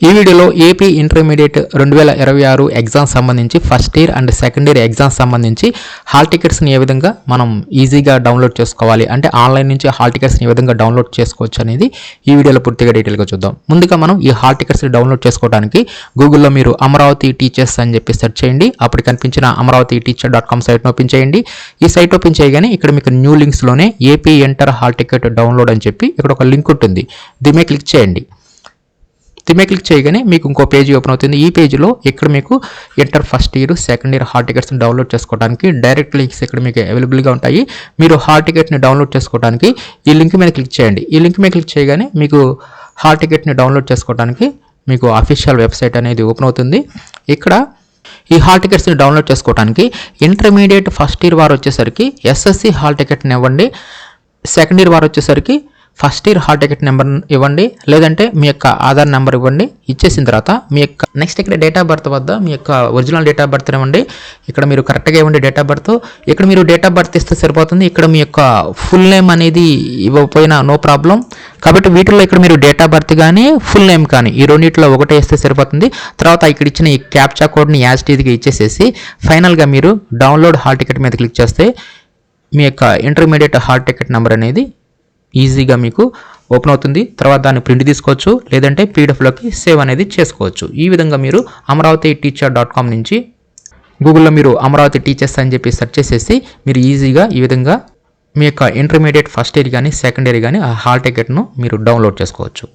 ఈ వీడియోలో AP intermediate 2026 exams సంబంధించి first year and second year exams సంబంధించి హాల్ టికెట్స్ని ఏ విధంగా మనం ఈజీగా డౌన్లోడ్ చేసుకోవాలి, అంటే ఆన్లైన్ నుంచి హాల్ టికెట్స్ని ఏ విధంగా డౌన్లోడ్ చేసుకోవచ్చు అనేది ఈ వీడియోలో పూర్తిగా డీటెయిల్గా చూద్దాం. ముందుగా మనం ఈ హాల్ టికెట్స్ని డౌన్లోడ్ చేసుకోవడానికి గూగుల్లో మీరు అమరావతి టీచర్స్ అని చెప్పి సెర్చ్ చేయండి. అప్పుడు కనిపించిన amravati.teacher.com సైట్ను ఓపెన్ చేయండి. ఈ సైట్ ఓపెన్ చేయగానే ఇక్కడ మీకు న్యూ లింక్స్లోనే AP enter hall ticket download అని చెప్పి ఇక్కడ ఒక లింక్ ఉంటుంది. దీని మీద క్లిక్ చేయండి. దీని మీద క్లిక్ చేయగానే మీకు ఇంకో పేజీ ఓపెన్ అవుతుంది. ఈ పేజీలో ఇక్కడ మీకు inter first year second year hall టికెట్స్ని డౌన్లోడ్ చేసుకోవడానికి డైరెక్ట్ లింక్స్ ఇక్కడ మీకు అవైలబుల్గా ఉంటాయి. మీరు హాల్ టికెట్ని డౌన్లోడ్ చేసుకోవడానికి ఈ లింక్ మీద క్లిక్ చేయండి. ఈ లింక్ మీద క్లిక్ చేయగానే మీకు హాల్ టికెట్ని డౌన్లోడ్ చేసుకోవడానికి మీకు అఫీషియల్ వెబ్సైట్ అనేది ఓపెన్ అవుతుంది. ఇక్కడ ఈ హాల్ టికెట్స్ని డౌన్లోడ్ చేసుకోవడానికి ఇంటర్మీడియట్ ఫస్ట్ ఇయర్ వారు వచ్చేసరికి ఎస్ఎస్సి హాల్ టికెట్ని ఇవ్వండి, సెకండ్ ఇయర్ వారు వచ్చేసరికి first year hall ticket number ఇవ్వండి, లేదంటే మీ యొక్క ఆధార్ నెంబర్ ఇవ్వండి. ఇచ్చేసిన తర్వాత మీ యొక్క నెక్స్ట్ ఇక్కడ డేట్ ఆఫ్ బర్త్ వద్ద మీ యొక్క ఒరిజినల్ డేట్ ఆఫ్ బర్త్ ఇవ్వండి. ఇక్కడ మీరు కరెక్ట్గా ఇవ్వండి డేట్ ఆఫ్ బర్త్. ఇక్కడ మీరు డేట్ ఆఫ్ బర్త్ ఇస్తే సరిపోతుంది. ఇక్కడ మీ యొక్క ఫుల్ నేమ్ అనేది ఇవ్వకపోయినా నో ప్రాబ్లం. కాబట్టి వీటిల్లో ఇక్కడ మీరు డేట్ ఆఫ్ బర్త్ కానీ ఫుల్ నేమ్ కానీ ఈ రెండింటిలో ఒకటే ఇస్తే సరిపోతుంది. తర్వాత ఇక్కడ ఇచ్చిన ఈ క్యాప్చా కోడ్ని యాజ్ టీజ్గా ఇచ్చేసేసి ఫైనల్గా మీరు డౌన్లోడ్ హాల్ టికెట్ మీద క్లిక్ చేస్తే మీ యొక్క ఇంటర్మీడియట్ హాల్ టికెట్ నెంబర్ అనేది ఈజీగా మీకు ఓపెన్ అవుతుంది. తర్వాత దాన్ని ప్రింట్ తీసుకోవచ్చు, లేదంటే పీడిఎఫ్లోకి సేవ్ అనేది చేసుకోవచ్చు. ఈ విధంగా మీరు amravati.teacher.com నుంచి గూగుల్లో మీరు అమరావతి టీచర్స్ అని చెప్పి సెర్చ్ చేసేసి మీరు ఈజీగా ఈ విధంగా మీ యొక్క ఇంటర్మీడియట్ ఫస్ట్ ఇయర్ కానీ సెకండ్ ఇయర్ కానీ ఆ హాల్ టికెట్ను మీరు డౌన్లోడ్ చేసుకోవచ్చు.